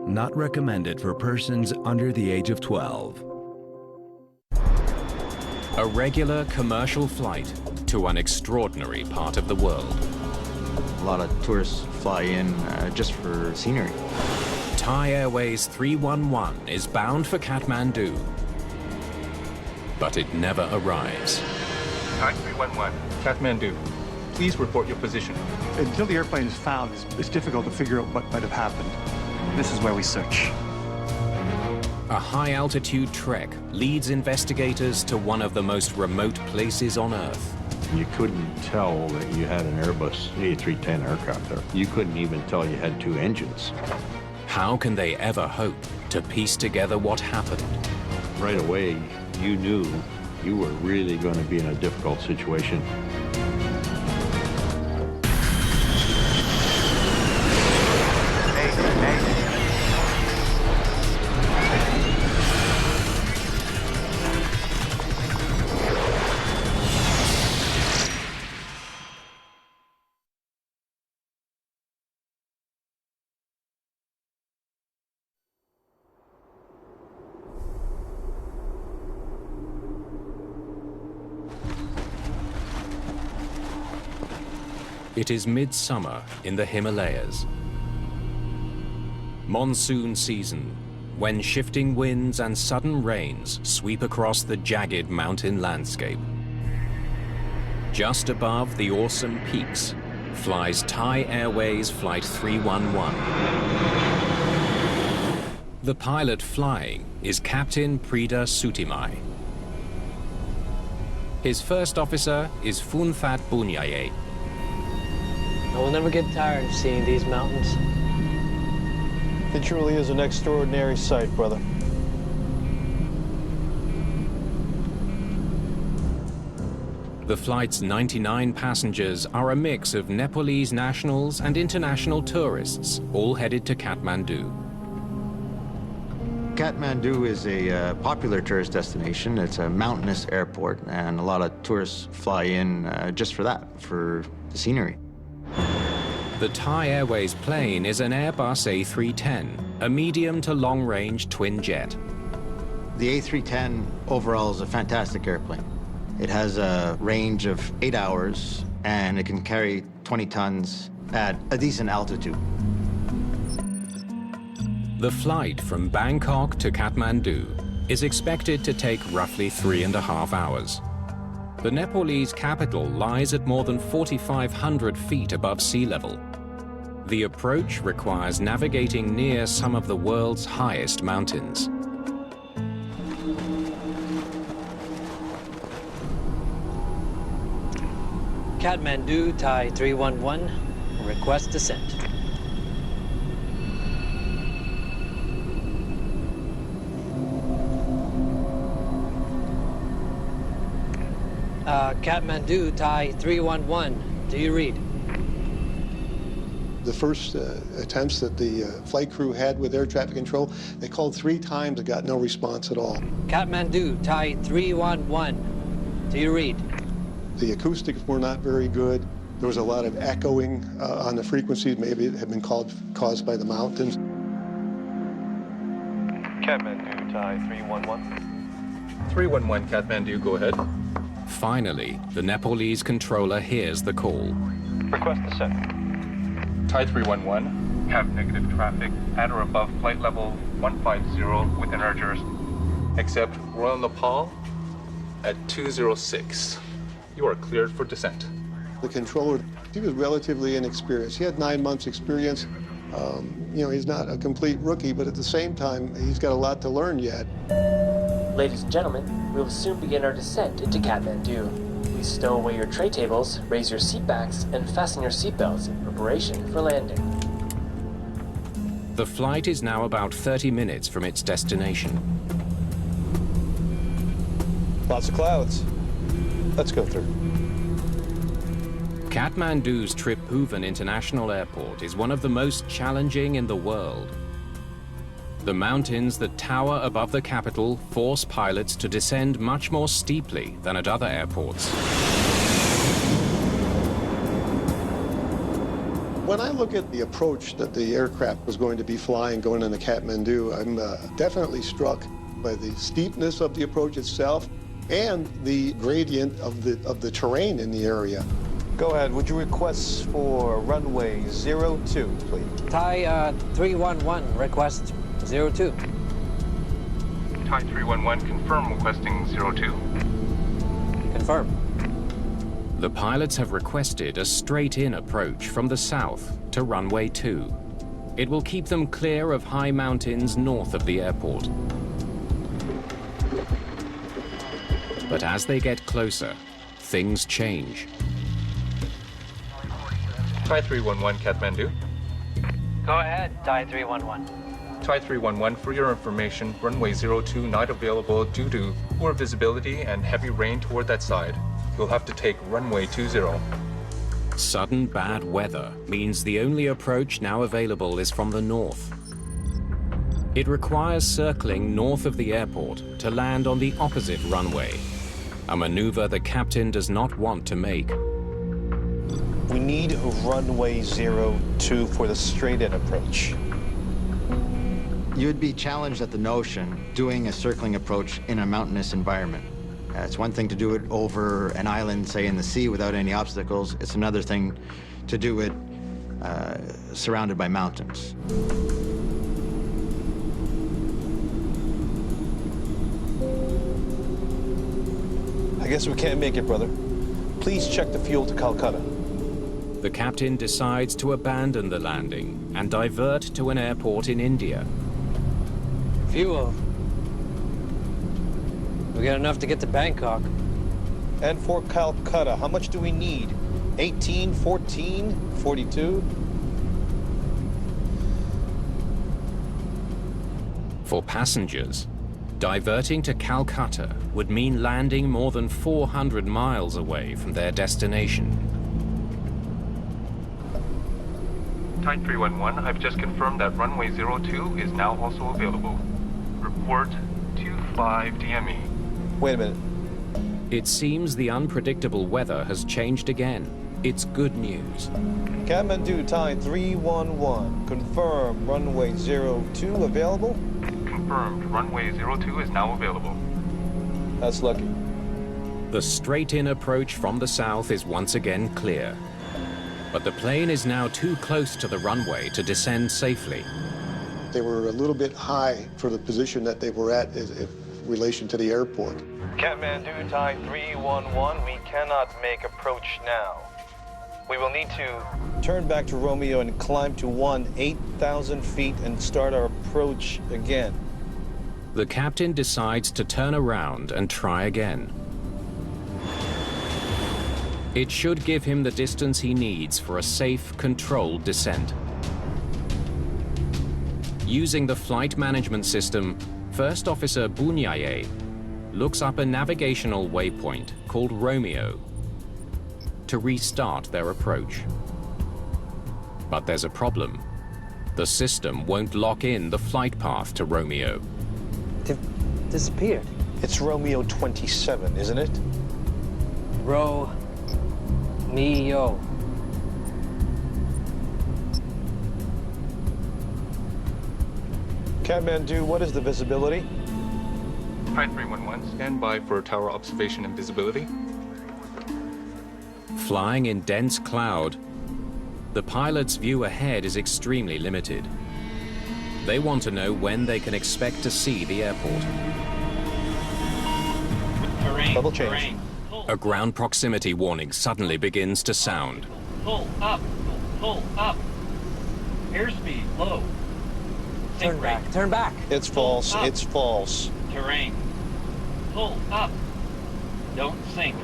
Not recommended for persons under the age of 12. A regular commercial flight to an extraordinary part of the world. A lot of tourists fly in just for scenery. Thai Airways 311 is bound for Kathmandu, but it never arrives. Thai 311, Kathmandu. Please report your position. Until the airplane is found, it's difficult to figure out what might have happened. This is where we search. A high-altitude trek leads investigators to one of the most remote places on Earth. You couldn't tell that you had an Airbus A310 aircraft there. You couldn't even tell you had two engines. How can they ever hope to piece together what happened? Right away, you knew you were really going to be in a difficult situation. It is midsummer in the Himalayas. Monsoon season, when shifting winds and sudden rains sweep across the jagged mountain landscape. Just above the awesome peaks flies Thai Airways Flight 311. The pilot flying is Captain Prida Sutimai. His first officer is Phunphat Bunyaye. I will never get tired of seeing these mountains. It truly is an extraordinary sight, brother. The flight's 99 passengers are a mix of Nepalese nationals and international tourists, all headed to Kathmandu. Kathmandu is a popular tourist destination. It's a mountainous airport, and a lot of tourists fly in just for that, for the scenery. The Thai Airways plane is an Airbus A310, a medium to long-range twin jet. The A310 overall is a fantastic airplane. It has a range of 8 hours, and it can carry 20 tons at a decent altitude. The flight from Bangkok to Kathmandu is expected to take roughly 3.5 hours. The Nepalese capital lies at more than 4,500 feet above sea level. The approach requires navigating near some of the world's highest mountains. Kathmandu, Thai 311, request descent. Kathmandu, Thai 311, do you read? The first attempts that the flight crew had with air traffic control, they called 3 times and got no response at all. Kathmandu, Thai 311, do you read? The acoustics were not very good. There was a lot of echoing on the frequencies. Maybe it had been caused by the mountains. Kathmandu, Thai 311. 311, Kathmandu, go ahead. Finally, the Nepalese controller hears the call. Request descent. Thai 311, have negative traffic at or above flight level 150 within our jurisdiction. Except Royal Nepal at 206. You are cleared for descent. The controller, he was relatively inexperienced. He had 9 months experience. You know, he's not a complete rookie, but at the same time, he's got a lot to learn yet. Ladies and gentlemen, we will soon begin our descent into Kathmandu. Please stow away your tray tables, raise your seat backs, and fasten your seatbelts in preparation for landing. The flight is now about 30 minutes from its destination. Lots of clouds. Let's go through. Kathmandu's Tribhuvan International Airport is one of the most challenging in the world. The mountains that tower above the capital force pilots to descend much more steeply than at other airports. When I look at the approach that the aircraft was going to be flying going into Kathmandu, I'm definitely struck by the steepness of the approach itself and the gradient of the terrain in the area. Go ahead. Would you request for runway 02, please? Thai 311, request 02. Thai 311, confirm requesting 02. Confirm. The pilots have requested a straight-in approach from the south to runway 2. It will keep them clear of high mountains north of the airport. But as they get closer, things change. Thai 311, Kathmandu. Go ahead, Thai 311. Thai 311, for your information, runway 02 not available due to poor visibility and heavy rain toward that side. You'll have to take runway 20. Sudden bad weather means the only approach now available is from the north. It requires circling north of the airport to land on the opposite runway, a maneuver the captain does not want to make. We need a runway 02 for the straight-in approach. You'd be challenged at the notion doing a circling approach in a mountainous environment. It's one thing to do it over an island, say in the sea, without any obstacles. It's another thing to do it surrounded by mountains. I guess we can't make it, brother. Please check the fuel to Calcutta. The captain decides to abandon the landing and divert to an airport in India. Fuel. We got enough to get to Bangkok. And for Calcutta, how much do we need? 18, 14, 42? For passengers, diverting to Calcutta would mean landing more than 400 miles away from their destination. Thai 311, I've just confirmed that runway 02 is now also available. Report 25 DME. Wait a minute. It seems the unpredictable weather has changed again. It's good news. Kathmandu Thai 311, confirm runway 02 available? Confirmed, runway 02 is now available. That's lucky. The straight-in approach from the south is once again clear. But the plane is now too close to the runway to descend safely. They were a little bit high for the position that they were at in relation to the airport. Kathmandu Thai 311, we cannot make approach now. We will need to turn back to Romeo and climb to 8,000 feet and start our approach again. The captain decides to turn around and try again. It should give him the distance he needs for a safe, controlled descent. Using the flight management system, First Officer Bunyaye looks up a navigational waypoint called Romeo to restart their approach. But there's a problem. The system won't lock in the flight path to Romeo. Disappeared. It's Romeo 27, isn't it? Romeo. Kathmandu, what is the visibility? Thai 311, stand by for tower observation and visibility. Flying in dense cloud, the pilot's view ahead is extremely limited. They want to know when they can expect to see the airport. Level change. A ground proximity warning suddenly begins to sound. Pull up. Pull up. Airspeed low. Turn back. Turn back. It's false. It's false. Terrain. Pull up. Don't sink.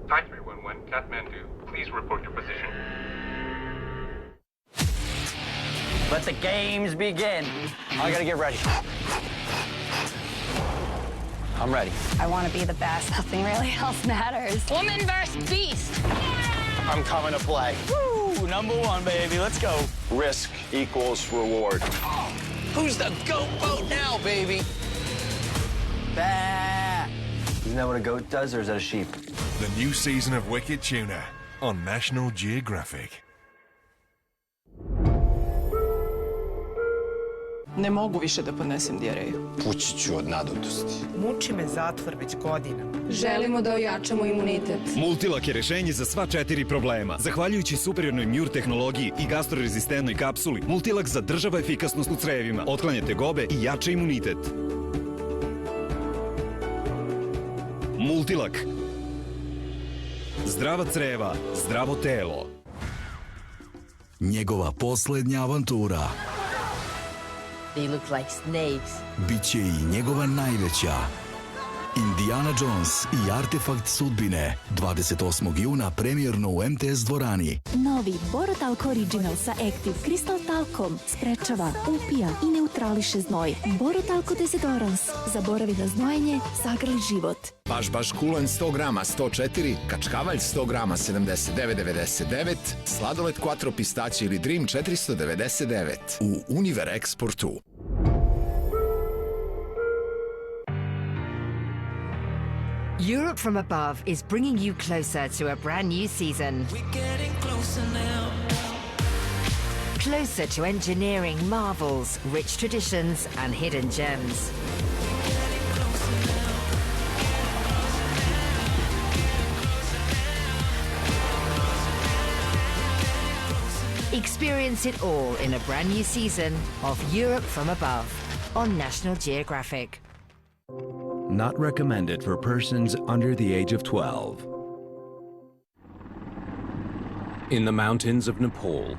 Thai 311, Kathmandu, please report your position. Let the games begin. I gotta get ready. I'm ready. I want to be the best. Nothing really else matters. Woman versus beast. I'm coming to play. Woo! #1, baby. Let's go. Risk equals reward. Who's the goat boat now, baby? Bah! Isn't that what a goat does, or is that a sheep? The new season of Wicked Tuna on National Geographic. Ne mogu više da podnesem dijareju. Pući ću od nadutosti. Muči me zatvor već godinama. Želimo da ojačamo imunitet. Multilak je rešenje za sva 4 problema. Zahvaljujući superiornoj MUR tehnologiji i gastrorezistentnoj kapsuli, Multilak zadržava efikasnost u crevima, otklanja tegobe i jača imunitet. Multilak. Zdrava creva, zdravo telo. Njegova poslednja avantura They look like snakes. biće i njegova najveća. Indiana Jones i artefakt sudbine. 28. juna premijerno u MTS dvorani. Novi Borotalk Original sa Active Crystal Talkom sprečava, upija i neutrališe znoj. Borotalko Desodorans. Zaboravi na znojenje, zagrli život. Baš kulen 100 grama 104, kačkavalj 100 grama 79,99, sladoled Quattro pistaći ili Dream 499 u Univer Exportu. Europe from Above is bringing you closer to a brand new season. We're getting closer now. Closer to engineering marvels, rich traditions, and hidden gems. Experience it all in a brand new season of Europe from Above on National Geographic. Not recommended for persons under the age of 12. In the mountains of Nepal,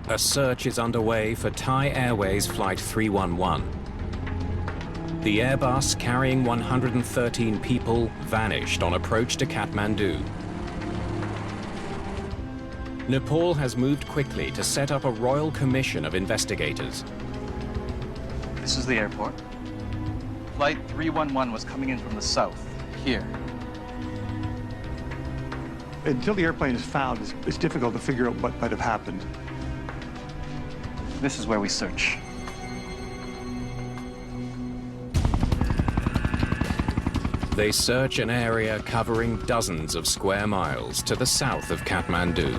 a search is underway for Thai Airways Flight 311. The Airbus carrying 113 people vanished on approach to Kathmandu. Nepal has moved quickly to set up a royal commission of investigators. This is the airport. Flight 311 was coming in from the south, here. Until the airplane is found, it's difficult to figure out what might have happened. This is where we search. They search an area covering dozens of square miles to the south of Kathmandu.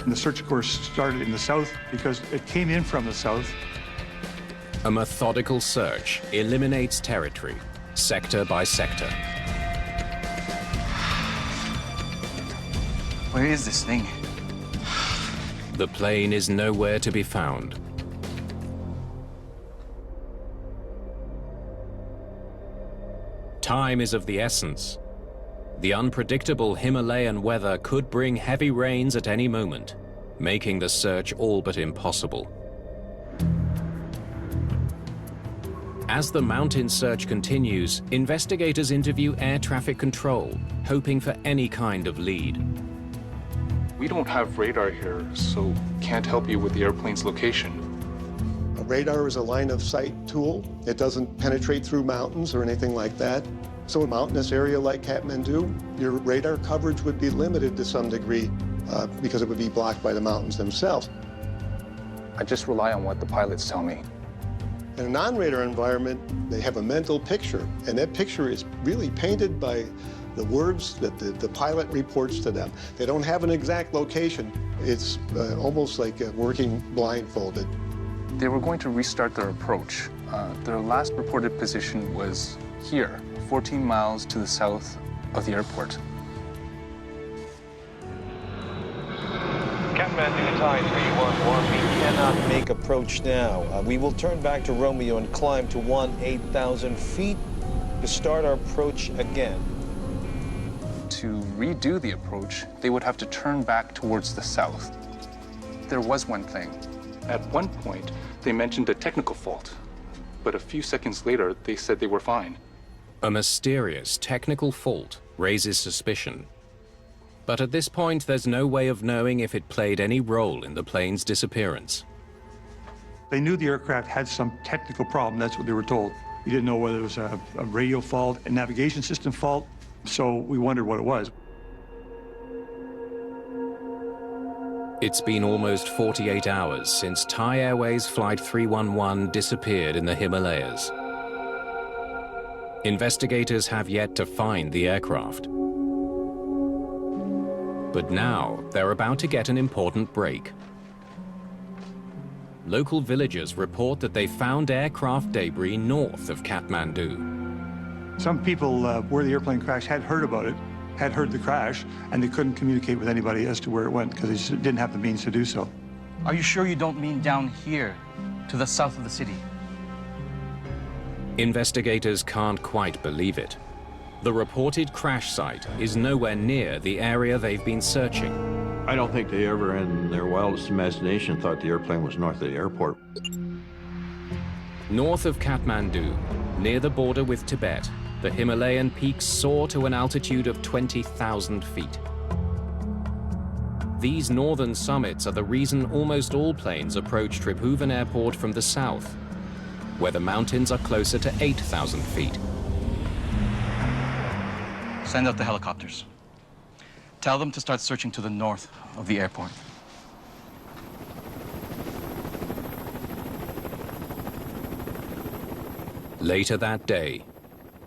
And the search, of course, started in the south because it came in from the south. A methodical search eliminates territory, sector by sector. Where is this thing? The plane is nowhere to be found. Time is of the essence. The unpredictable Himalayan weather could bring heavy rains at any moment, making the search all but impossible. As the mountain search continues, investigators interview air traffic control, hoping for any kind of lead. We don't have radar here, so can't help you with the airplane's location. A radar is a line of sight tool. It doesn't penetrate through mountains or anything like that. So a mountainous area like Kathmandu, your radar coverage would be limited to some degree because it would be blocked by the mountains themselves. I just rely on what the pilots tell me. In a non-radar environment, they have a mental picture, and that picture is really painted by the words that the pilot reports to them. They don't have an exact location. It's almost like working blindfolded. They were going to restart their approach. Their last reported position was here, 14 miles to the south of the airport. Kathmandu Thai 311, we cannot make approach now. We will turn back to Romeo and climb to 8,000 feet to start our approach again. To redo the approach, they would have to turn back towards the south. There was one thing. At one point, they mentioned a technical fault. but a few seconds later, they said they were fine. A mysterious technical fault raises suspicion. But at this point, there's no way of knowing if it played any role in the plane's disappearance. They knew the aircraft had some technical problem, that's what they were told. We didn't know whether it was a radio fault, a navigation system fault, so we wondered what it was. It's been almost 48 hours since Thai Airways Flight 311 disappeared in the Himalayas. Investigators have yet to find the aircraft. But now, they're about to get an important break. Local villagers report that they found aircraft debris north of Kathmandu. Some people where the airplane crashed had heard about it, had heard the crash, and they couldn't communicate with anybody as to where it went because they just didn't have the means to do so. Are you sure you don't mean down here, to the south of the city? Investigators can't quite believe it. The reported crash site is nowhere near the area they've been searching. I don't think they ever, in their wildest imagination, thought the airplane was north of the airport. North of Kathmandu, near the border with Tibet, the Himalayan peaks soar to an altitude of 20,000 feet. These northern summits are the reason almost all planes approach Tribhuvan Airport from the south, where the mountains are closer to 8,000 feet. Send out the helicopters. Tell them to start searching to the north of the airport. Later that day,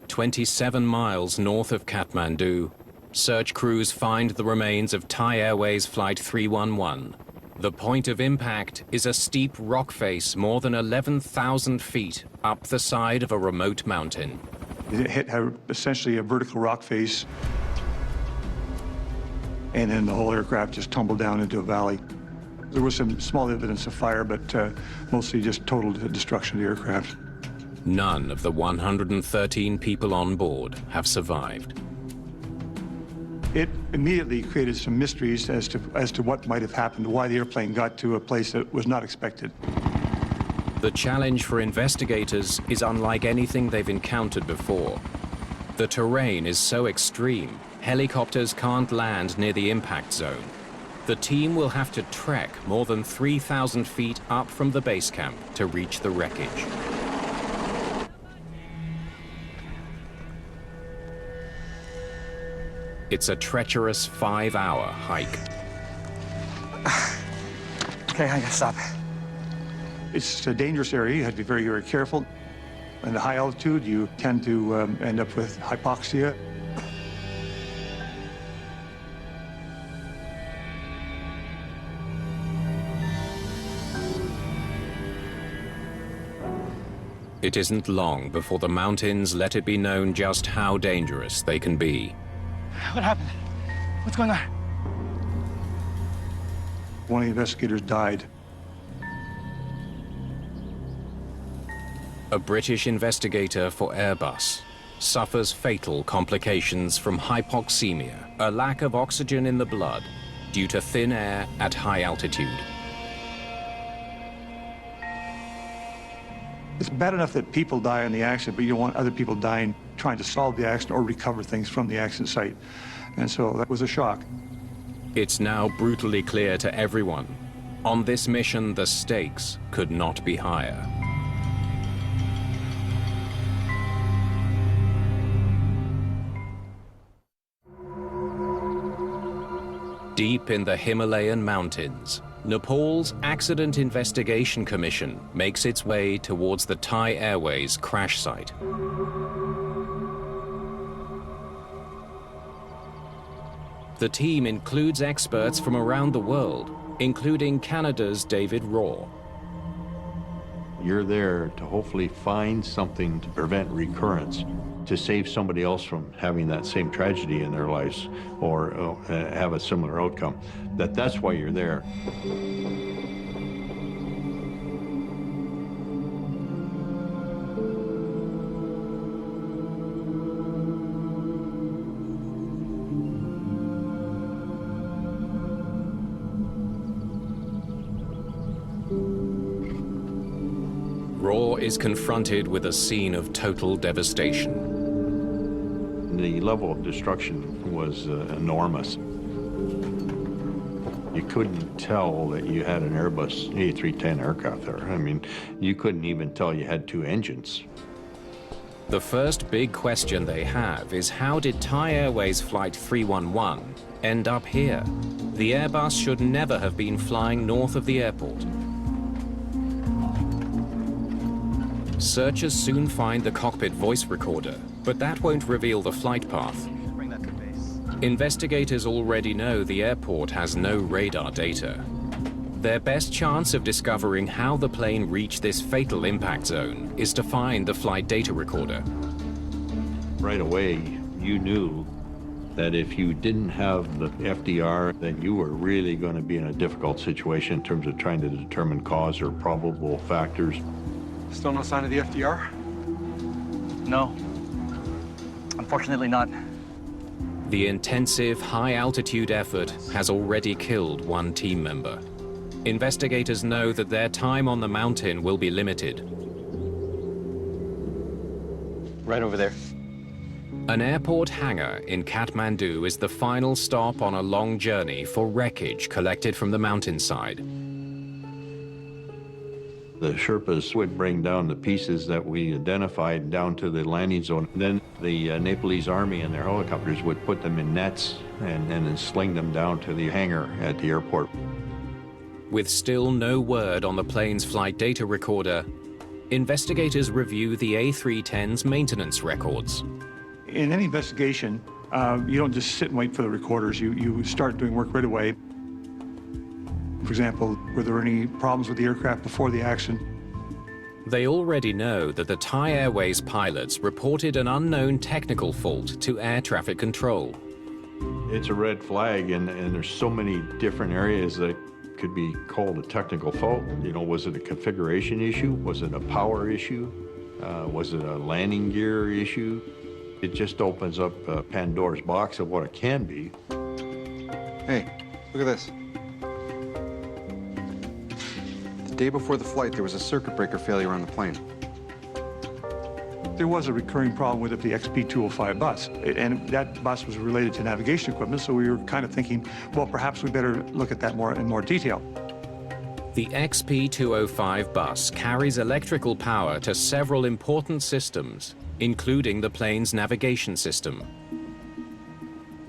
27 miles north of Kathmandu, search crews find the remains of Thai Airways Flight 311. The point of impact is a steep rock face more than 11,000 feet up the side of a remote mountain. It hit essentially a vertical rock face, and then the whole aircraft just tumbled down into a valley. There was some small evidence of fire, but mostly just total destruction of the aircraft. None of the 113 people on board have survived. It immediately created some mysteries as to what might have happened, why the airplane got to a place that was not expected. The challenge for investigators is unlike anything they've encountered before. The terrain is so extreme, helicopters can't land near the impact zone. The team will have to trek more than 3,000 feet up from the base camp to reach the wreckage. It's a treacherous 5-hour hike. Okay, I gotta stop. It's a dangerous area. You have to be very, very careful. In the high altitude, you tend to end up with hypoxia. It isn't long before the mountains let it be known just how dangerous they can be. What happened? What's going on? One of the investigators died. A British investigator for Airbus suffers fatal complications from hypoxemia, a lack of oxygen in the blood due to thin air at high altitude. It's bad enough that people die in the accident, but you don't want other people dying trying to solve the accident or recover things from the accident site. And so that was a shock. It's now brutally clear to everyone. On this mission, the stakes could not be higher. Deep in the Himalayan mountains, Nepal's Accident Investigation Commission makes its way towards the Thai Airways crash site. The team includes experts from around the world, including Canada's David Raw. You're there to hopefully find something to prevent recurrence, to save somebody else from having that same tragedy in their lives or have a similar outcome. That's why you're there. RAW is confronted with a scene of total devastation. The level of destruction was enormous. You couldn't tell that you had an Airbus A310 aircraft there. I mean, you couldn't even tell you had two engines. The first big question they have is, how did Thai Airways Flight 311 end up here? The Airbus should never have been flying north of the airport. Searchers soon find the cockpit voice recorder, but that won't reveal the flight path. Investigators already know the airport has no radar data. Their best chance of discovering how the plane reached this fatal impact zone is to find the flight data recorder. Right away, you knew that if you didn't have the FDR, then you were really going to be in a difficult situation in terms of trying to determine cause or probable factors. Still no sign of the FDR? No. Unfortunately not. The intensive, high-altitude effort has already killed one team member. Investigators know that their time on the mountain will be limited. Right over there. An airport hangar in Kathmandu is the final stop on a long journey for wreckage collected from the mountainside. The Sherpas would bring down the pieces that we identified down to the landing zone. Then the Nepalese army and their helicopters would put them in nets and then sling them down to the hangar at the airport. With still no word on the plane's flight data recorder, investigators review the A310's maintenance records. In any investigation, you don't just sit and wait for the recorders. You start doing work right away. For example, were there any problems with the aircraft before the accident? They already know that the Thai Airways pilots reported an unknown technical fault to air traffic control. It's a red flag, and there's so many different areas that could be called a technical fault. You know, was it a configuration issue? Was it a power issue? Was it a landing gear issue? It just opens up Pandora's box of what it can be. Hey, look at this. The day before the flight, there was a circuit breaker failure on the plane. There was a recurring problem with the XP205 bus, and that bus was related to navigation equipment, so we were kind of thinking, well, perhaps we better look at that in more detail. The XP205 bus carries electrical power to several important systems, including the plane's navigation system.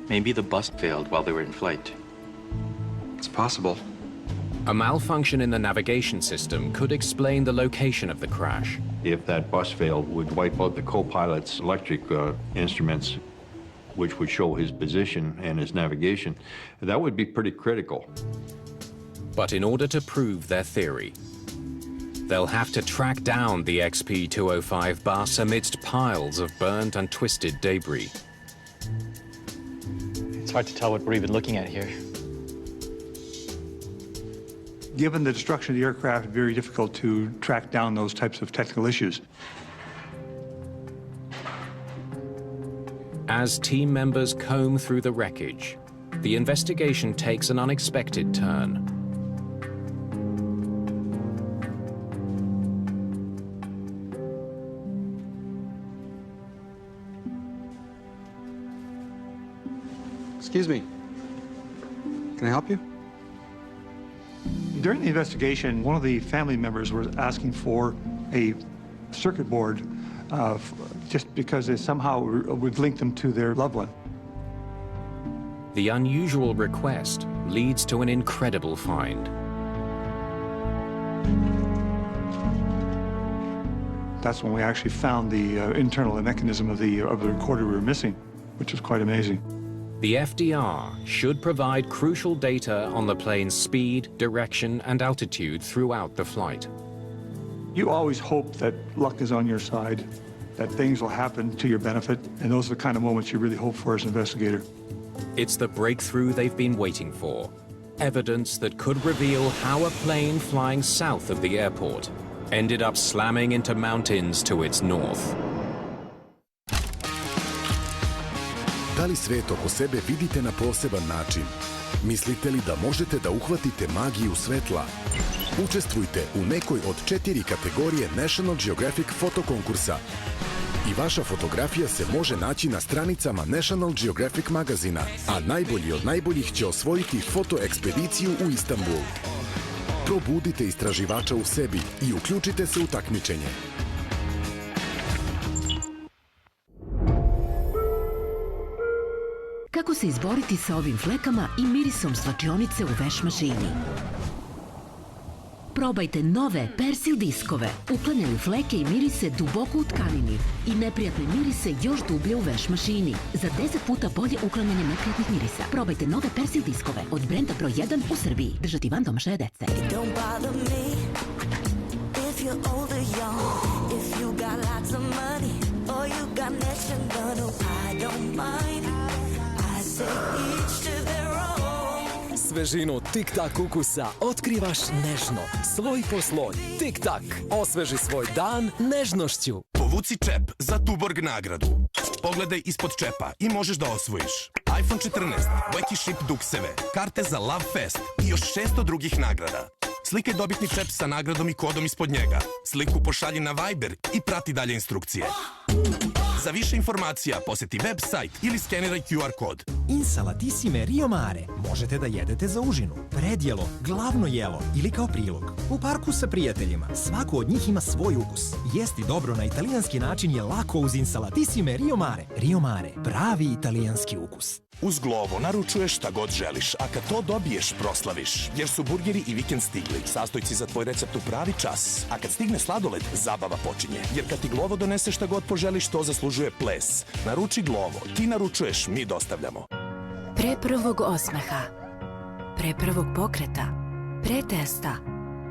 Maybe the bus failed while they were in flight. It's possible. A malfunction in the navigation system could explain the location of the crash. If that bus failed, would wipe out the co-pilot's electric instruments, which would show his position and his navigation. That would be pretty critical. But in order to prove their theory, they'll have to track down the XP205 bus amidst piles of burnt and twisted debris. It's hard to tell what we're even looking at here. Given the destruction of the aircraft, it's very difficult to track down those types of technical issues. As team members comb through the wreckage, the investigation takes an unexpected turn. Excuse me. Can I help you? During the investigation, one of the family members was asking for a circuit board just because it somehow would link them to their loved one. The unusual request leads to an incredible find. That's when we actually found the internal mechanism of the recorder we were missing, which was quite amazing. The FDR should provide crucial data on the plane's speed, direction, and altitude throughout the flight. You always hope that luck is on your side, that things will happen to your benefit, and those are the kind of moments you really hope for as an investigator. It's the breakthrough they've been waiting for. Evidence that could reveal how a plane flying south of the airport ended up slamming into mountains to its north. Da li svet oko sebe vidite na poseban način? Mislite li da možete da uhvatite magiju svetla? Učestvujte u nekoj od 4 kategorije National Geographic fotokonkursa i vaša fotografija se može naći na stranicama National Geographic magazina, a najbolji od najboljih će osvojiti fotoekspediciju u Istanbul. Probudite istraživača u sebi i uključite se u takmičenje. Kako se izboriti sa ovim flekama i mirisom slačionice u veš mašini? Probajte nove Persil diskove. Uklanjaju fleke i mirise duboko u tkanini i neprijatne mirise još dublje u veš mašini. Za 10 puta bolje uklanjanje neprijatnih mirisa. Probajte nove Persil diskove od brenda broj 1 u Srbiji. Držati van domašaja dece. Svežinu tik-tak ukusa otkrivaš nežno, sloj po sloj. Tik-tak, osveži svoj dan nežnošću. Povuci čep za Tuborg nagradu. Pogledaj ispod čepa i možeš da osvojiš iPhone 14, Wacky Ship dukseve, karte za Love Fest i još 600 drugih nagrada. Slikaj dobitni čep sa nagradom i kodom ispod njega. Sliku pošalji na Viber i prati dalje instrukcije. Za više informacija poseti web sajt ili skeniraj QR kod. Insalatissime Rio Mare možete da jedete za užinu, predjelo, glavno jelo ili kao prilog. U parku sa prijateljima. Svako od njih ima svoj ukus. Jesti dobro na italijanski način je lako uz Insalatissime Rio Mare. Rio Mare, pravi italijanski ukus. Uz Glovo naručuješ šta god želiš, a kad to dobiješ, proslaviš. Jer su burgeri i vikend stigli. Sastojci za tvoj recept u pravi čas. A kad stigne sladoled, zabava počinje. Jer kad ti Glovo donese šta god poželiš, to zaslužuje ples. Naruči Glovo. Ti naručuješ, mi dostavljamo. Pre prvog osmeha, pre prvog pokreta, pre testa,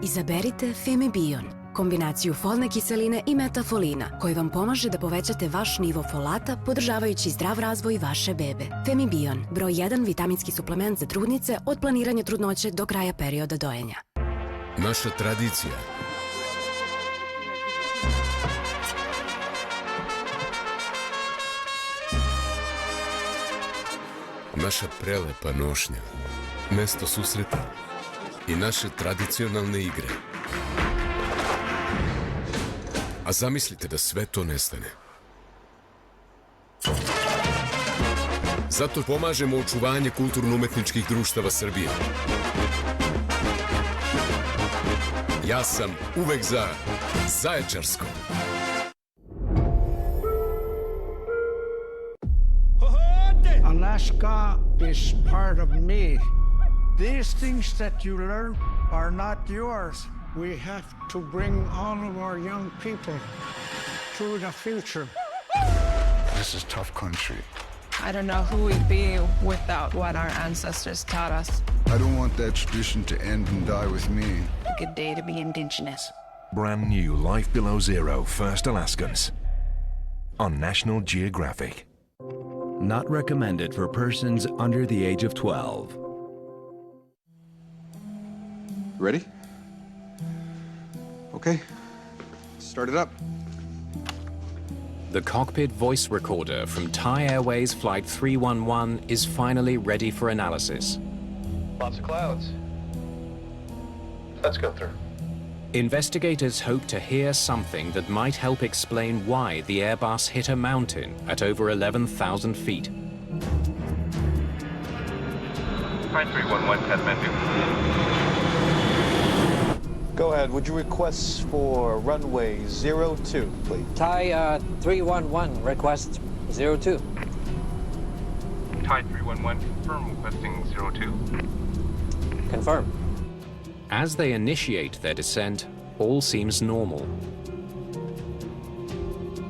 izaberite Femibion, kombinaciju folne kiseline i metafolina, koji vam pomaže da povećate vaš nivo folata, podržavajući zdrav razvoj vaše bebe. Femibion, broj 1 vitaminski suplement za trudnice od planiranja trudnoće do kraja perioda dojenja. Naša tradicija. Naša prelepa nošnja, mesto susreta i naše tradicionalne igre. A zamislite da sve to nestane. Zato pomažemo očuvanje kulturno-umetničkih društava Srbije. Ja sam uvek za Zaječarsko. Alaska is part of me. These things that you learn are not yours. We have to bring all of our young people to the future. This is tough country. I don't know who we'd be without what our ancestors taught us. I don't want that tradition to end and die with me. A good day to be indigenous. Brand new Life Below Zero First Alaskans on National Geographic. Not recommended for persons under the age of 12. Ready? Okay, start it up. The cockpit voice recorder from Thai Airways Flight 311 is finally ready for analysis. Lots of clouds. Let's go through. Investigators hope to hear something that might help explain why the Airbus hit a mountain at over 11,000 feet. Flight 311, Kathmandu. Go ahead. Would you request for runway 02, please? Thai 311, request 02. Thai 311, confirm requesting 02. Confirm. As they initiate their descent, all seems normal.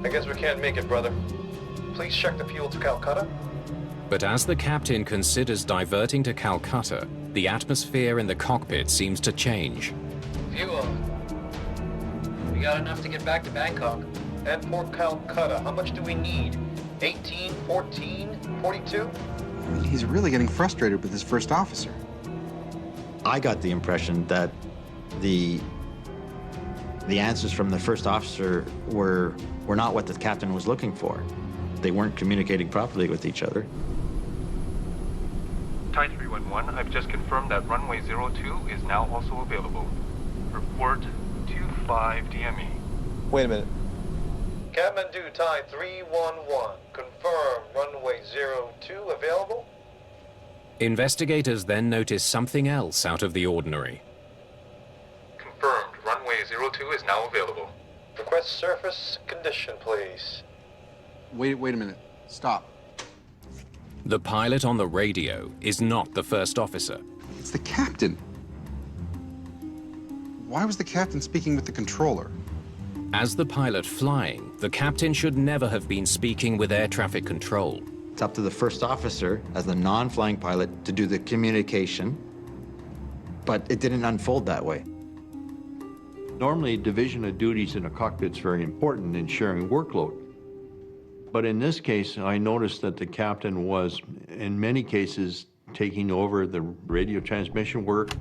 I guess we can't make it, brother. Please check the fuel to Calcutta. But as the captain considers diverting to Calcutta, the atmosphere in the cockpit seems to change. Fuel. We got enough to get back to Bangkok. And for Calcutta, how much do we need? 18, 14, 42? I mean, he's really getting frustrated with his first officer. I got the impression that the answers from the first officer were not what the captain was looking for. They weren't communicating properly with each other. Thai 311, I've just confirmed that runway 02 is now also available. Report 25 DME. Wait a minute. Kathmandu Thai 311, confirm runway 02 available? Investigators then notice something else out of the ordinary. Confirmed, runway 02 is now available. Request surface condition, please. Wait a minute. Stop. The pilot on the radio is not the first officer. It's the captain. Why was the captain speaking with the controller? As the pilot flying, the captain should never have been speaking with air traffic control. It's up to the first officer, as the non-flying pilot, to do the communication, but it didn't unfold that way. Normally, division of duties in a cockpit is very important in sharing workload. But in this case, I noticed that the captain was, in many cases, taking over the radio transmission work.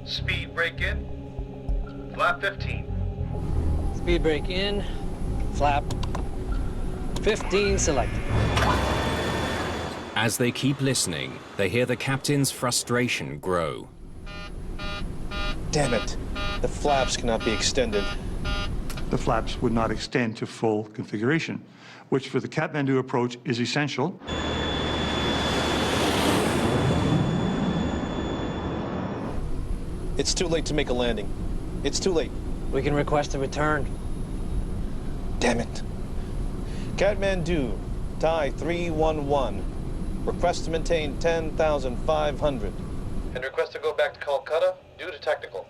Speed break in. Flap 15. Speed break in. Flap 15 selected. As they keep listening, they hear the captain's frustration grow. Damn it. The flaps cannot be extended. The flaps would not extend to full configuration, which for the Kathmandu approach is essential. It's too late to make a landing. It's too late. We can request a return. Damn it. Kathmandu, Thai 311. Request to maintain 10,500. And request to go back to Calcutta due to technical.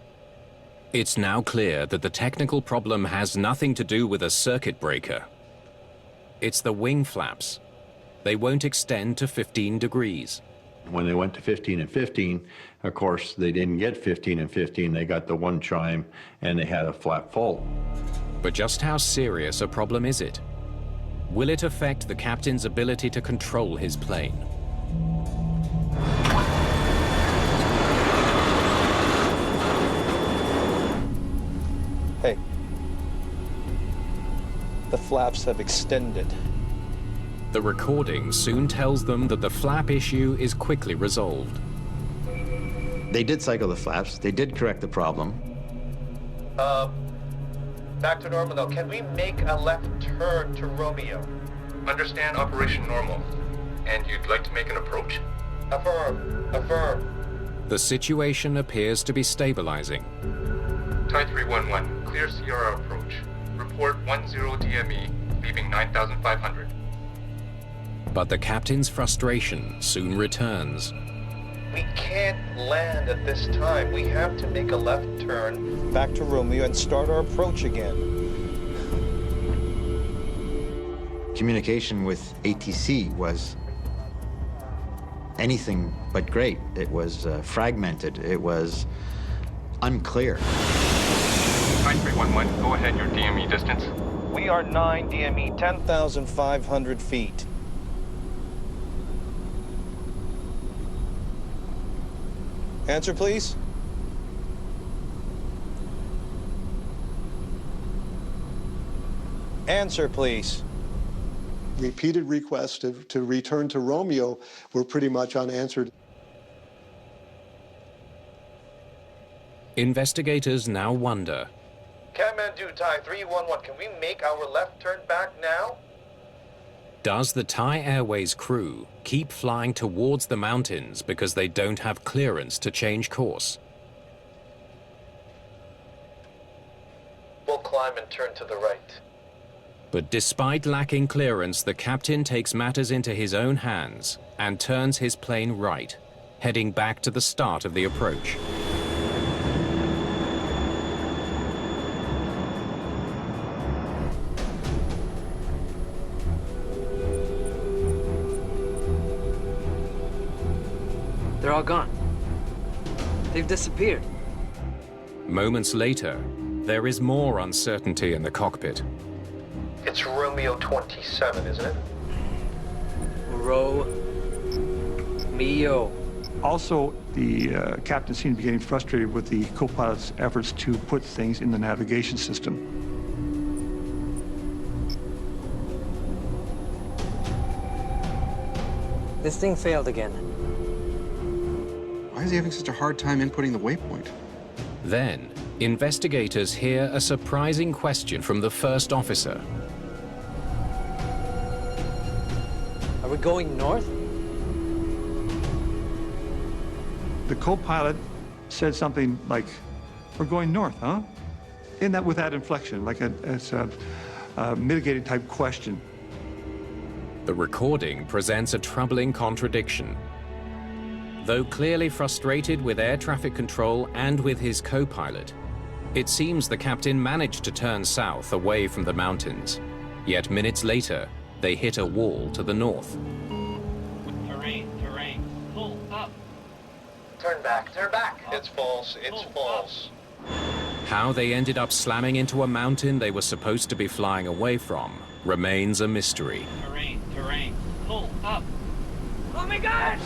It's now clear that the technical problem has nothing to do with a circuit breaker. It's the wing flaps. They won't extend to 15 degrees. When they went to 15 and 15, of course, they didn't get 15 and 15. They got the one chime, and they had a flap fault. But just how serious a problem is it? Will it affect the captain's ability to control his plane? Hey. The flaps have extended. The recording soon tells them that the flap issue is quickly resolved. They did cycle the flaps. They did correct the problem. Back to normal now. Can we make a left turn to Romeo? Understand operation normal. And you'd like to make an approach? Affirm. Affirm. The situation appears to be stabilizing. Thai 311, clear Sierra approach. Report 10 DME, leaving 9,500. But the captain's frustration soon returns. We can't land at this time. We have to make a left turn back to Romeo and start our approach again. Communication with ATC was anything but great. It was fragmented. It was unclear. Thai 311, go ahead, your DME distance. We are 9 DME, 10,500 feet. Answer, please. Answer, please. Repeated requests to return to Romeo were pretty much unanswered. Investigators now wonder. Kathmandu Thai 311, can we make our left turn back now? Does the Thai Airways crew keep flying towards the mountains because they don't have clearance to change course? We'll climb and turn to the right. But despite lacking clearance, the captain takes matters into his own hands and turns his plane right, heading back to the start of the approach. They're all gone. They've disappeared. Moments later, there is more uncertainty in the cockpit. It's Romeo 27, isn't it? Romeo. Also, the captain seemed to be getting frustrated with the co-pilot's efforts to put things in the navigation system. This thing failed again. Why is he having such a hard time inputting the waypoint? Then, investigators hear a surprising question from the first officer. Are we going north? The co-pilot said something like, "We're going north, huh?" With that inflection, like it's a mitigating type question. The recording presents a troubling contradiction. Though clearly frustrated with air traffic control and with his co-pilot, it seems the captain managed to turn south away from the mountains. Yet minutes later, they hit a wall to the north. Terrain, pull up. Turn back. It's false, How they ended up slamming into a mountain they were supposed to be flying away from remains a mystery. Terrain, pull up. Oh my God!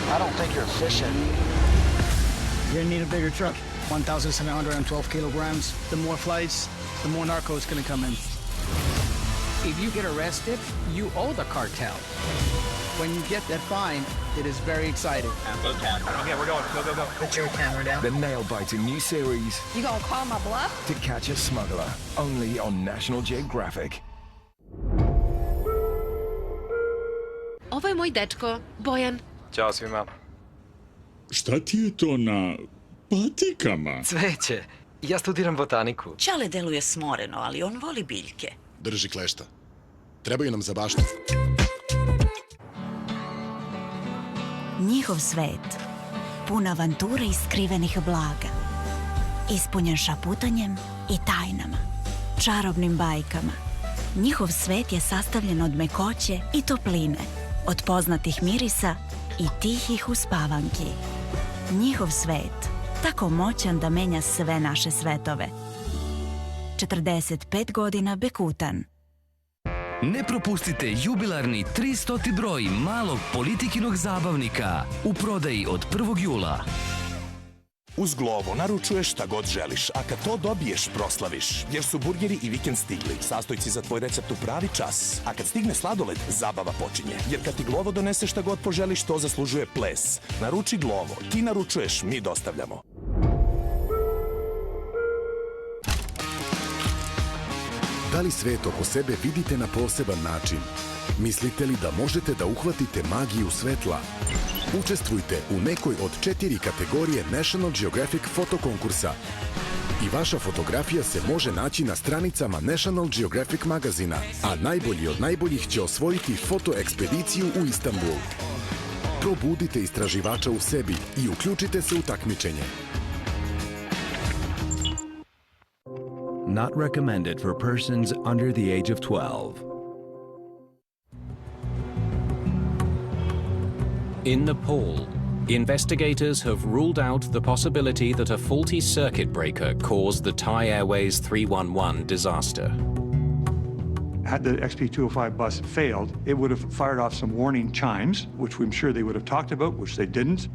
I don't think you're efficient. You're gonna need a bigger truck. 1,712 kilograms. The more flights, the more narco is gonna come in. If you get arrested, you owe the cartel. When you get that fine, it is very exciting. Okay, we're going. Go. Put your camera down. The nail-biting new series, You gonna call my bluff? To Catch a Smuggler, only on National Geographic. Ovo je moj dečko, Bojan. Ćao svima. Šta ti je to na patikama? Cveće. Ja studiram botaniku. Čale deluje smoreno, ali on voli biljke. Drži klešta. Trebaju nam za baštu. Njihov svet, pun avanture i skrivenih blaga. Ispunjen šaputanjem i tajnama, čarobnim bajkama. Njihov svet je sastavljen od mekoće i topline, od poznatih mirisa i tihih uspavanki. Njihov svet, tako moćan da menja sve naše svetove. 45 godina Bekutan. Ne propustite jubilarni 300. broj malog Politikinog zabavnika u prodaji od 1. jula. Uz Glovo naručuješ šta god želiš, a kad to dobiješ, proslaviš. Jer su burgeri i vikend stigli. Sastojci za tvoj recept u pravi čas. A kad stigne sladoled, zabava počinje. Jer kad ti Glovo donese šta god poželiš, to zaslužuje ples. Naruči Glovo. Ti naručuješ, mi dostavljamo. Da li svet oko sebe vidite na poseban način? Mislite li da možete da uhvatite magiju svetla? Učestvujte u nekoj od 4 kategorije National Geographic fotokonkursa. I vaša fotografija se može naći na stranicama National Geographic magazina, a najbolji od najboljih će osvojiti fotoekspediciju u Istanbul. Probudite istraživača u sebi i uključite se u takmičenje. Not recommended for persons under the age of 12. In Nepal, investigators have ruled out the possibility that a faulty circuit breaker caused the Thai Airways 311 disaster. Had the XP205 bus failed, it would have fired off some warning chimes, which I'm sure they would have talked about, which they didn't.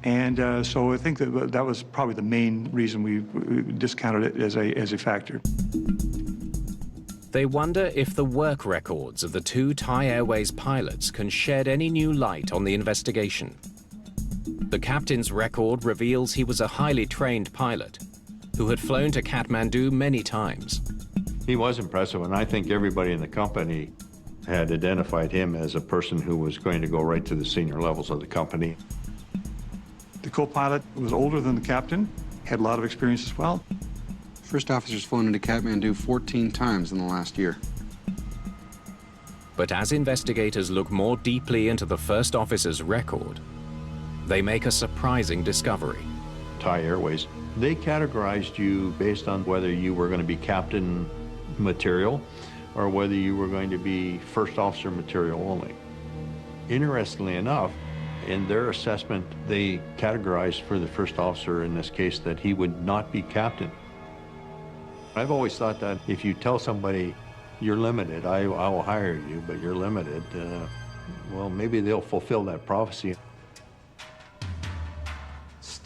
And so I think that was probably the main reason we discounted it as a factor. They wonder if the work records of the 2 Thai Airways pilots can shed any new light on the investigation. The captain's record reveals he was a highly trained pilot who had flown to Kathmandu many times. He was impressive, and I think everybody in the company had identified him as a person who was going to go right to the senior levels of the company. The co-pilot was older than the captain, had a lot of experience as well. First officer's flown into Kathmandu 14 times in the last year. But as investigators look more deeply into the first officer's record, they make a surprising discovery. Thai Airways, they categorized you based on whether you were going to be captain material or whether you were going to be first officer material only. Interestingly enough, in their assessment, they categorized for the first officer in this case that he would not be captain. I've always thought that if you tell somebody you're limited, I will hire you, but you're limited, well, maybe they'll fulfill that prophecy.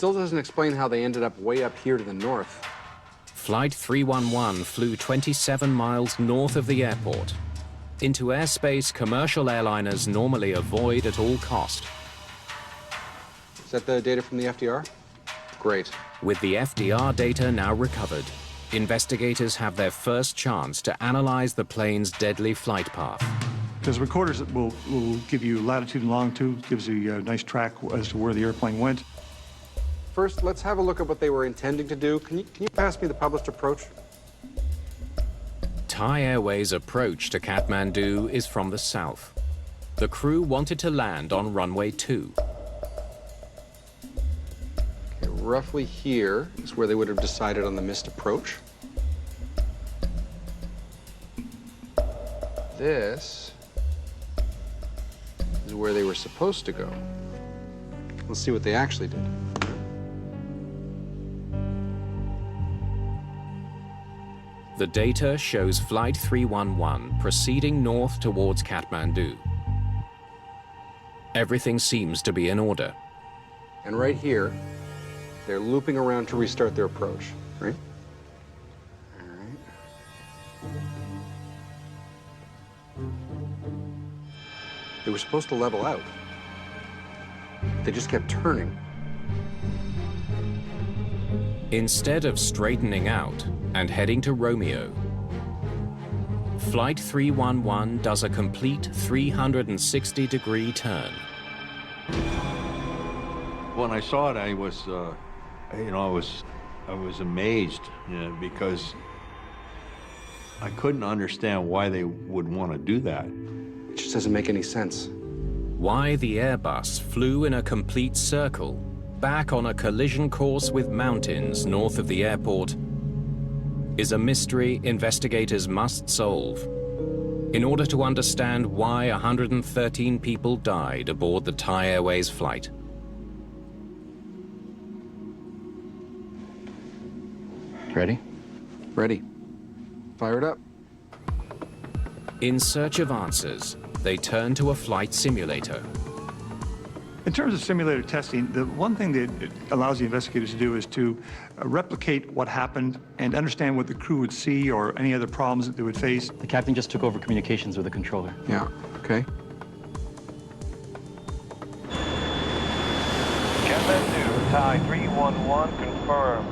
Still doesn't explain how they ended up way up here to the north. Flight 311 flew 27 miles north of the airport, into airspace commercial airliners normally avoid at all cost. Is that the data from the FDR? Great. With the FDR data now recovered, investigators have their first chance to analyze the plane's deadly flight path. Because recorders will give you latitude and longitude, gives you a nice track as to where the airplane went. First, let's have a look at what they were intending to do. Can you pass me the published approach? Thai Airways' approach to Kathmandu is from the south. The crew wanted to land on runway 2. Okay, roughly here is where they would have decided on the missed approach. This is where they were supposed to go. Let's see what they actually did. The data shows Flight 311 proceeding north towards Kathmandu. Everything seems to be in order. And right here, they're looping around to restart their approach, right? All right. They were supposed to level out. They just kept turning. Instead of straightening out and heading to Romeo, Flight 311 does a complete 360-degree turn. When I saw it, I was, I was amazed, because I couldn't understand why they would want to do that. It just doesn't make any sense. Why the Airbus flew in a complete circle, back on a collision course with mountains north of the airport, is a mystery investigators must solve in order to understand why 113 people died aboard the Thai Airways flight. Ready? Ready. Fire it up. In search of answers, they turn to a flight simulator. In terms of simulator testing, the one thing that it allows the investigators to do is to replicate what happened and understand what the crew would see or any other problems that they would face. The captain just took over communications with the controller. Yeah, okay. Kathmandu, Thai 311 confirmed.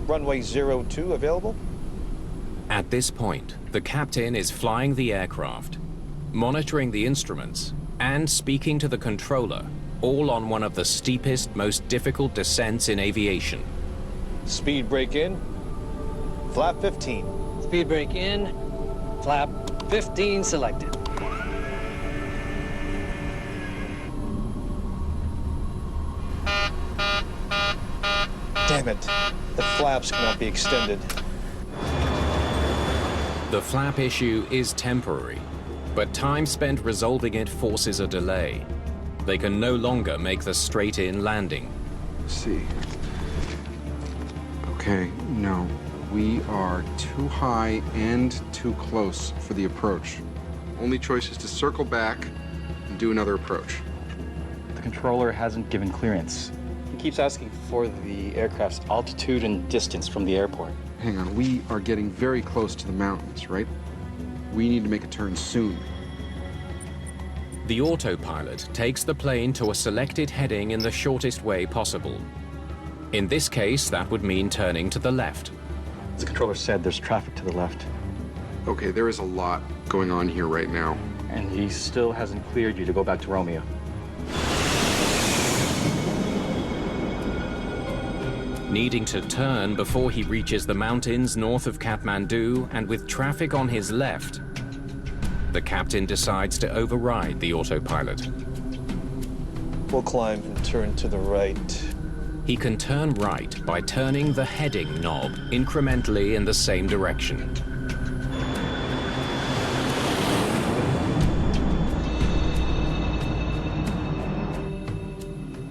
Runway 02 available? At this point, the captain is flying the aircraft, monitoring the instruments, and speaking to the controller, all on one of the steepest, most difficult descents in aviation. Speed brake in. Flap 15. Speed brake in. Flap 15 selected. Damn it. The flaps cannot be extended. The flap issue is temporary, but time spent resolving it forces a delay. They can no longer make the straight-in landing. Let's see. Okay, no. We are too high and too close for the approach. Only choice is to circle back and do another approach. The controller hasn't given clearance. He keeps asking for the aircraft's altitude and distance from the airport. Hang on, we are getting very close to the mountains, right? We need to make a turn soon. The autopilot takes the plane to a selected heading in the shortest way possible. In this case, that would mean turning to the left. The controller said there's traffic to the left. Okay, there is a lot going on here right now. And he still hasn't cleared you to go back to Romeo. Needing to turn before he reaches the mountains north of Kathmandu and with traffic on his left, the captain decides to override the autopilot. We'll climb and turn to the right. He can turn right by turning the heading knob incrementally in the same direction.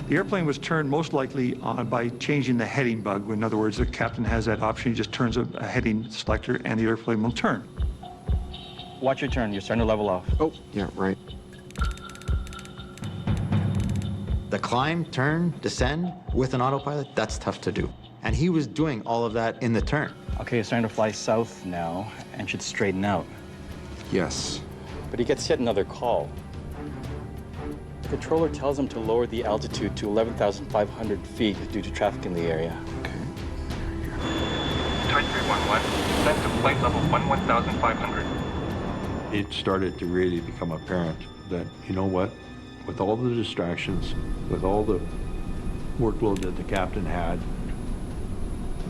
The airplane was turned most likely on by changing the heading bug. In other words, the captain has that option. He just turns a heading selector and the airplane will turn. Watch your turn. You're starting to level off. Oh, yeah, right. The climb, turn, descend with an autopilot, that's tough to do. And he was doing all of that in the turn. Okay, it's starting to fly south now and should straighten out. Yes. But he gets yet another call. The controller tells him to lower the altitude to 11,500 feet due to traffic in the area. Type 311, descend to flight level 11,500. It started to really become apparent that, you know what, with all the distractions, with all the workload that the captain had,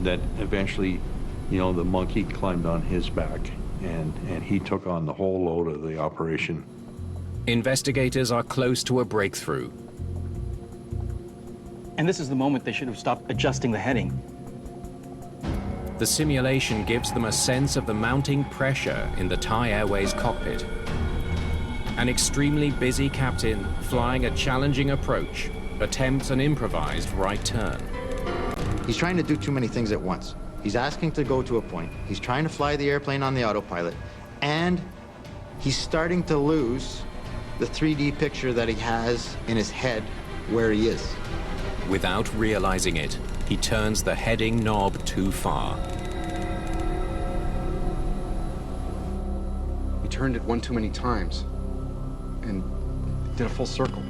that eventually, you know, the monkey climbed on his back and he took on the whole load of the operation. Investigators are close to a breakthrough. And this is the moment they should have stopped adjusting the heading. The simulation gives them a sense of the mounting pressure in the Thai Airways cockpit. An extremely busy captain flying a challenging approach attempts an improvised right turn. He's trying to do too many things at once. He's asking to go to a point. He's trying to fly the airplane on the autopilot. And he's starting to lose the 3D picture that he has in his head where he is. Without realizing it, he turns the heading knob too far. He turned it one too many times and did a full circle.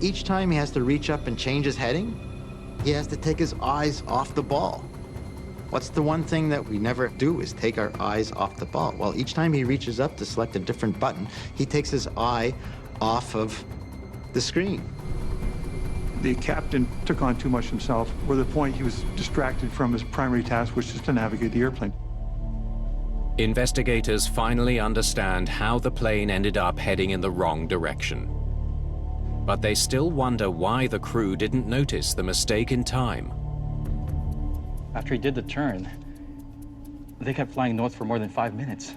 Each time he has to reach up and change his heading, he has to take his eyes off the ball. What's the one thing that we never do is take our eyes off the ball? Well, each time he reaches up to select a different button, he takes his eye off of the screen. The captain took on too much himself, where the point he was distracted from his primary task, which is to navigate the airplane. Investigators finally understand how the plane ended up heading in the wrong direction. But they still wonder why the crew didn't notice the mistake in time. After he did the turn, they kept flying north for more than 5 minutes.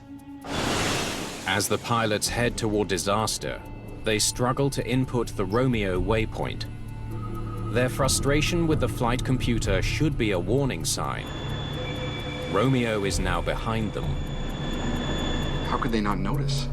As the pilots head toward disaster, they struggle to input the Romeo waypoint. Their frustration with the flight computer should be a warning sign. Romeo is now behind them. How could they not notice?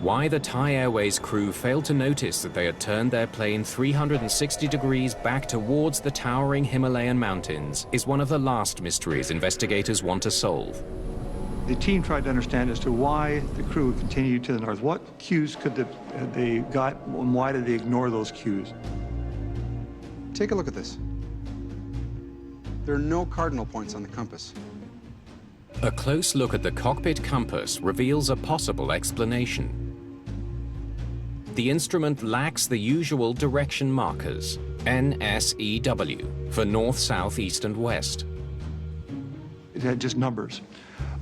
Why the Thai Airways crew failed to notice that they had turned their plane 360 degrees back towards the towering Himalayan mountains is one of the last mysteries investigators want to solve. The team tried to understand as to why the crew continued to the north. What cues could they got, and why did they ignore those cues? Take a look at this. There are no cardinal points on the compass. A close look at the cockpit compass reveals a possible explanation. The instrument lacks the usual direction markers, NSEW, for north, south, east, and west. It had just numbers.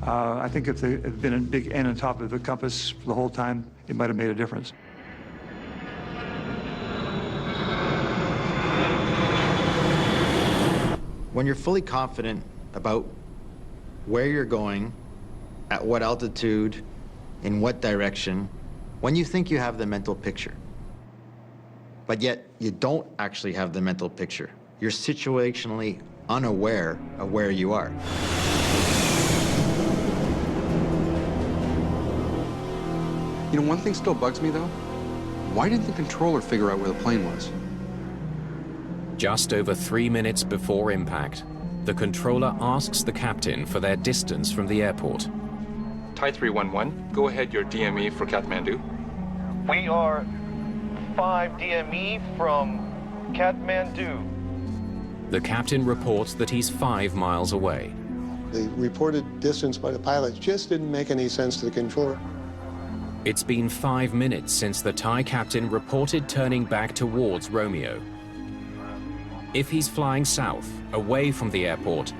I think if there had been a big N on top of the compass the whole time, it might have made a difference. When you're fully confident about where you're going, at what altitude, in what direction, when you think you have the mental picture, but yet you don't actually have the mental picture, you're situationally unaware of where you are. You know, one thing still bugs me, though. Why didn't the controller figure out where the plane was? Just over 3 minutes before impact, the controller asks the captain for their distance from the airport. Thai 311, go ahead your DME for Kathmandu. We are 5 DME from Kathmandu. The captain reports that he's 5 miles away. The reported distance by the pilots just didn't make any sense to the controller. It's been 5 minutes since the Thai captain reported turning back towards Romeo. If he's flying south, away from the airport,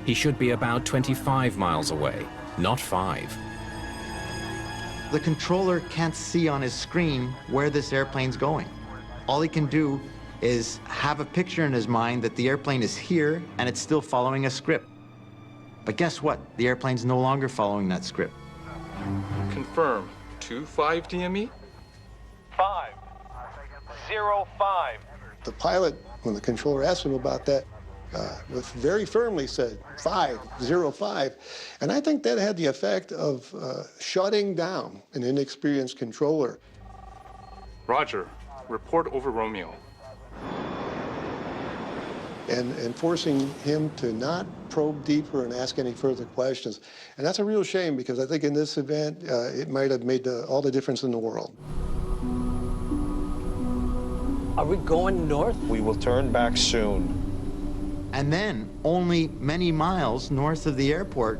he should be about 25 miles away, not 5. The controller can't see on his screen where this airplane's going. All he can do is have a picture in his mind that the airplane is here and it's still following a script. But guess what? The airplane's no longer following that script. Confirm. 25 DME? 505. The pilot, when the controller asked him about that, very firmly said 505. And I think that had the effect of shutting down an inexperienced controller. Roger. Report over Romeo. And forcing him to not probe deeper and ask any further questions. And that's a real shame, because I think in this event, it might have made all the difference in the world. Are we going north? We will turn back soon. And then, only many miles north of the airport,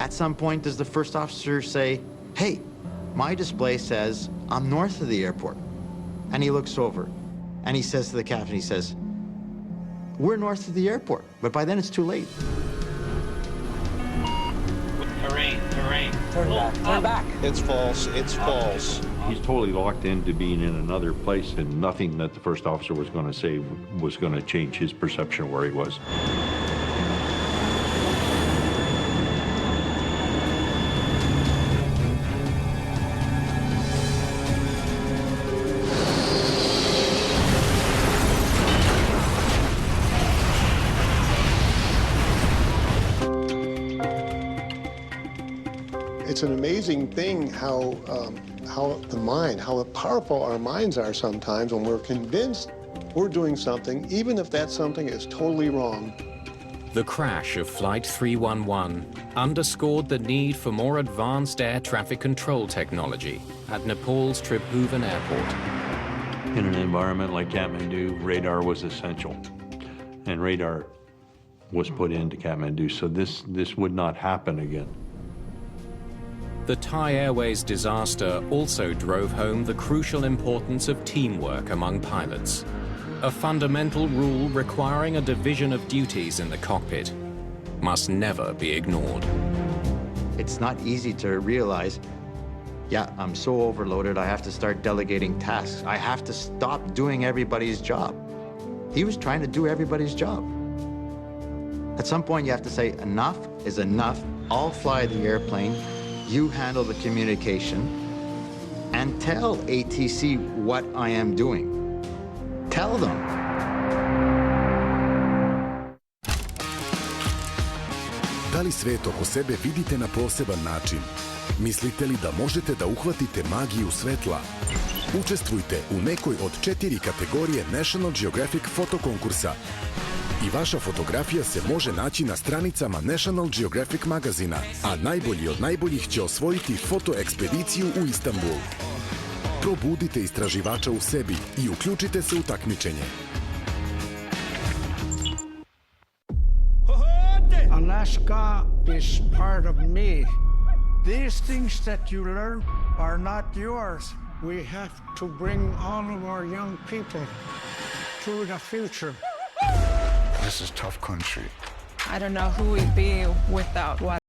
at some point does the first officer say, hey, my display says I'm north of the airport. And he looks over and he says to the captain, he says, we're north of the airport, but by then it's too late. Terrain. Turn back. It's false. It's false. He's totally locked into being in another place, and nothing that the first officer was going to say was going to change his perception of where he was. It's an amazing thing how powerful our minds are sometimes when we're convinced we're doing something, even if that something is totally wrong. The crash of Flight 311 underscored the need for more advanced air traffic control technology at Nepal's Tribhuvan Airport. In an environment like Kathmandu, radar was essential, and radar was put into Kathmandu, so this would not happen again. The Thai Airways disaster also drove home the crucial importance of teamwork among pilots, a fundamental rule requiring a division of duties in the cockpit must never be ignored. It's not easy to realize, yeah, I'm so overloaded, I have to start delegating tasks. I have to stop doing everybody's job. He was trying to do everybody's job. At some point, you have to say, enough is enough. I'll fly the airplane. You handle the communication, and tell ATC what I am doing. Tell them. Da li svet oko sebe vidite na poseban način? Mislite li da možete da uhvatite magiju svetla? Učestvujte u nekoj od 4 kategorije National Geographic fotokonkursa. I vaša fotografija se može naći na stranicama National Geographic magazina, a najbolji od najboljih će osvojiti fotoekspediciju u Istanbul. Probudite istraživača u sebi i uključite se u takmičenje. Alaska is part of me. These things that you learn are not yours. We have to bring all of our young people to the future. This is tough country. I don't know who we'd be without what